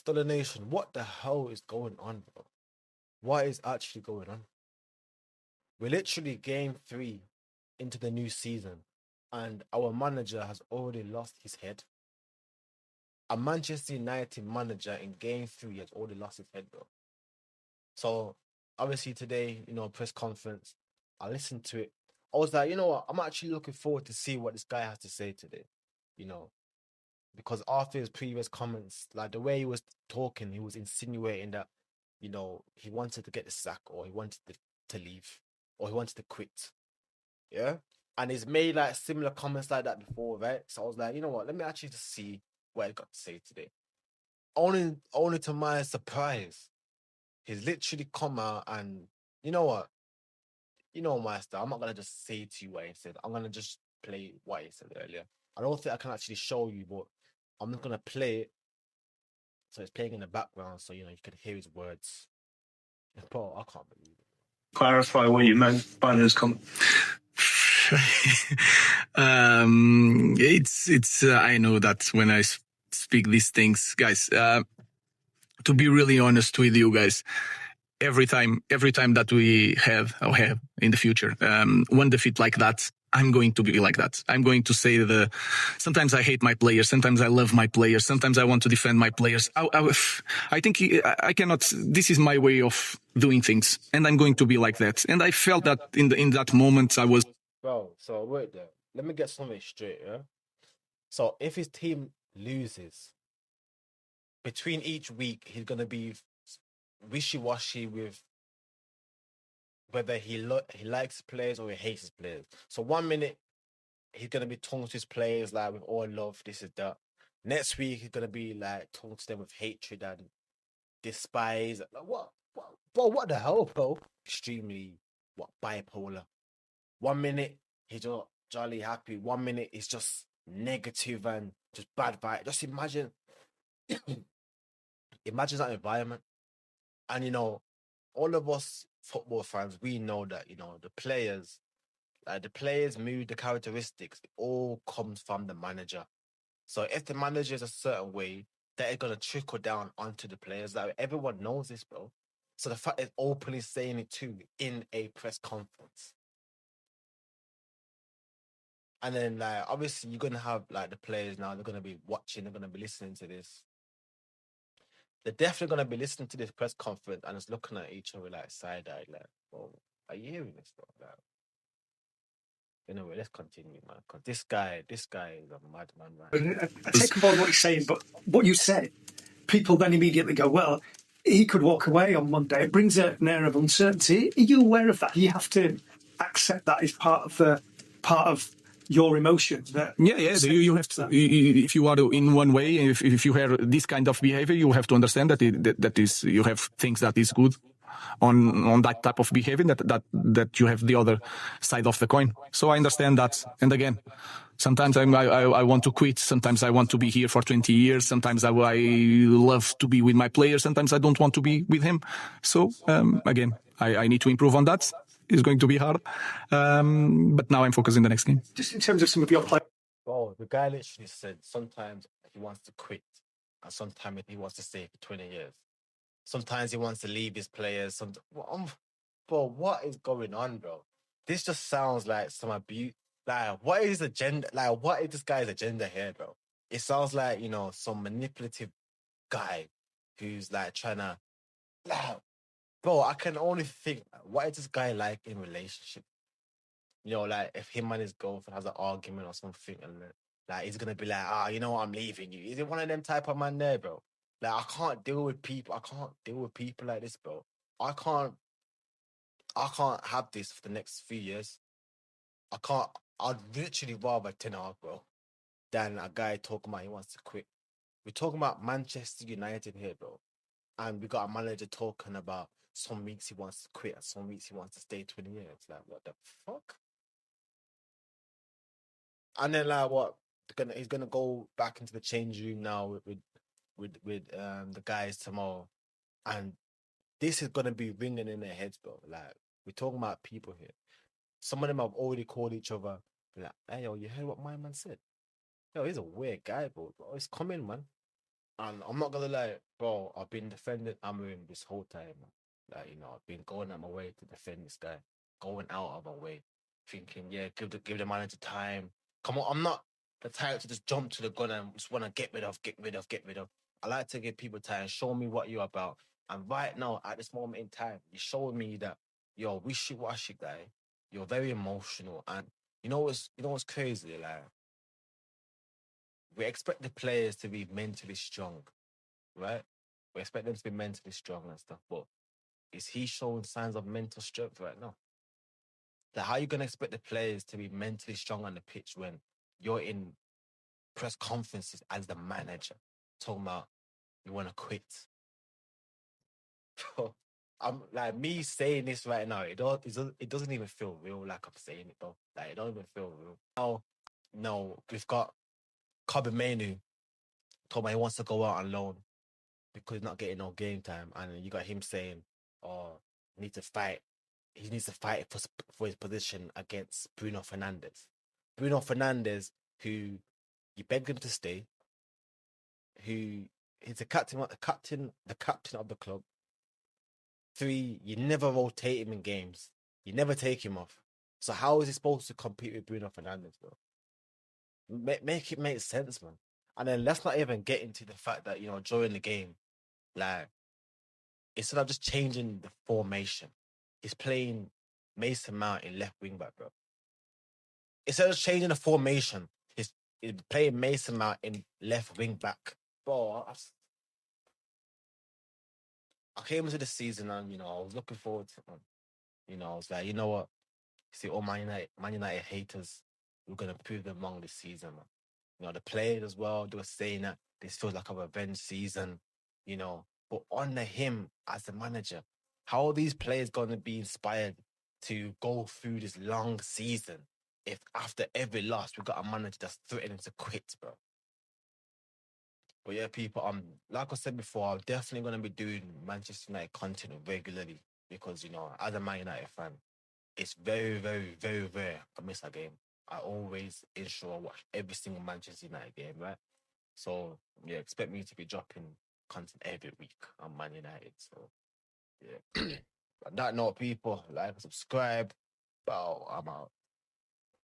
Still a nation. What the hell is going on, bro? What is actually going on? We're literally game 3 into the new season, and our manager has already lost his head. A Manchester United manager in game 3 has already lost his head, bro. So obviously today, press conference, I listened to it. I was like, you know what? I'm actually looking forward to see what this guy has to say today. You know, because after his previous comments, like the way he was talking, he was insinuating that, he wanted to get the sack or he wanted to leave or he wanted to quit. Yeah. And he's made like similar comments like that before, right? So I was like, you know what? Let me actually just see what he got to say today. Only to my surprise, he's literally come out and you know what? Master, I'm not gonna just say to you what he said. I'm gonna just play what he said earlier. I don't think I can actually show you, but I'm just gonna play it. So it's playing in the background, so you can hear his words. Bro, I can't believe it. Clarify what you meant by those comments. It's I know that when I speak these things, guys, to be really honest with you guys, every time that we have in the future, one defeat like that, I'm going to be like that. I'm going to say sometimes I hate my players, sometimes I love my players, sometimes I want to defend my players. I think I cannot, this is my way of doing things, and I'm going to be like that. And I felt that in that moment I was... Bro, so wait there. Let me get something straight, yeah? So if his team loses, between each week, he's going to be wishy-washy with whether he likes players or he hates his players. So 1 minute, he's going to be talking to his players like with all love, this is that. Next week, he's going to be like talking to them with hatred and despise. Like, what the hell, bro? Extremely, bipolar. 1 minute, he's just jolly happy. 1 minute, he's just negative and just bad vibe. Just imagine that environment. And, all of us football fans, we know that, the players, mood, the characteristics, it all comes from the manager. So if the manager is a certain way, that is going to trickle down onto the players. Like everyone knows this, bro. So the fact is openly saying it too in a press conference. And then, like, obviously, you're going to have, like, the players now, they're going to be watching, they're going to be listening to this. They're definitely going to be listening to this press conference and just looking at each other, like, side-eyed, like, well, are you hearing this, bro? Like, anyway, let's continue, man, because this guy is a madman, right? I take on board what you're saying, but what you said, people then immediately go, well, he could walk away on Monday. It brings an air of uncertainty. Are you aware of that? You have to accept that as part of your emotion. You have to. If you are in one way, if you have this kind of behavior, you have to understand that is you have things that is good on that type of behavior, that you have the other side of the coin. So I understand that. And again, sometimes I want to quit. Sometimes I want to be here for 20 years. Sometimes I love to be with my players. Sometimes I don't want to be with him. So again, I need to improve on that. It's going to be hard. But now I'm focusing on the next game. Just in terms of some of your players. Oh, the guy literally said sometimes he wants to quit and sometimes he wants to stay for 20 years. Sometimes he wants to leave his players. Bro, what is going on, bro? This just sounds like some abuse. Like, what is agenda? Like, what is this guy's agenda here, bro? It sounds like, some manipulative guy who's like trying to, like, bro, I can only think, what is this guy like in relationship? Like if him and his girlfriend has an argument or something, and like he's gonna be like, you know what, I'm leaving you. Is it one of them type of man there, bro? Like I can't deal with people. I can't deal with people like this, bro. I can't have this for the next few years. I can't. I'd literally rather Ten Hag, bro, than a guy talking about he wants to quit. We're talking about Manchester United here, bro, and we got a manager talking about some weeks he wants to quit and some weeks he wants to stay 20 years. Like, what the fuck? And then like what? He's gonna go back into the change room now with the guys tomorrow, and this is gonna be ringing in their heads, bro. Like we're talking about people here. Some of them have already called each other. Like, hey yo, you heard what my man said? Yo, he's a weird guy, bro. It's coming, man. And I'm not gonna lie, bro. I've been defending Amorim this whole time. Man. Like, I've been going out my way to defend this guy, going out of my way, thinking, yeah, give the manager time. Come on, I'm not the type to just jump to the gun and just want to get rid of, get rid of, get rid of. I like to give people time, show me what you're about. And right now, at this moment in time, you're showing me that you're a wishy-washy guy. You're very emotional, and you know what's crazy, like. We expect the players to be mentally strong, right? We expect them to be mentally strong and stuff, but is he showing signs of mental strength right now? Like, how are you going to expect the players to be mentally strong on the pitch when you're in press conferences as the manager talking about you want to quit? Bro, I'm like me saying this right now. It doesn't even feel real. Like I'm saying it though. Like it don't even feel real. Now, no, we've got Kobe Manu told me he wants to go out on loan because he's not getting no game time, and you got him saying, "Oh, he needs to fight. He needs to fight for his position against Bruno Fernandes. Bruno Fernandes, who you begged him to stay, who he's the captain of the club. 3, you never rotate him in games. You never take him off. So how is he supposed to compete with Bruno Fernandes, bro? Make it make sense, man. And then let's not even get into the fact that during the game, like, instead of just changing the formation, he's playing Mason Mount in left wing back, bro. Instead of changing the formation, he's playing Mason Mount in left wing back. Bro, I came into the season and I was looking forward to it. I was like, you know what? See, all Man United haters, we're gonna prove them wrong this season, man. The players as well, they were saying that this feels like a revenge season, But under him as the manager, how are these players gonna be inspired to go through this long season if after every loss we got a manager that's threatening to quit, bro? But yeah, people, like I said before, I'm definitely gonna be doing Manchester United content regularly because as a Man United fan, it's very, very, very rare I miss a game. I always ensure I watch every single Manchester United game, right? So yeah, expect me to be dropping content every week on Man United. So yeah. On that note, people, like, subscribe. Bow, I'm out.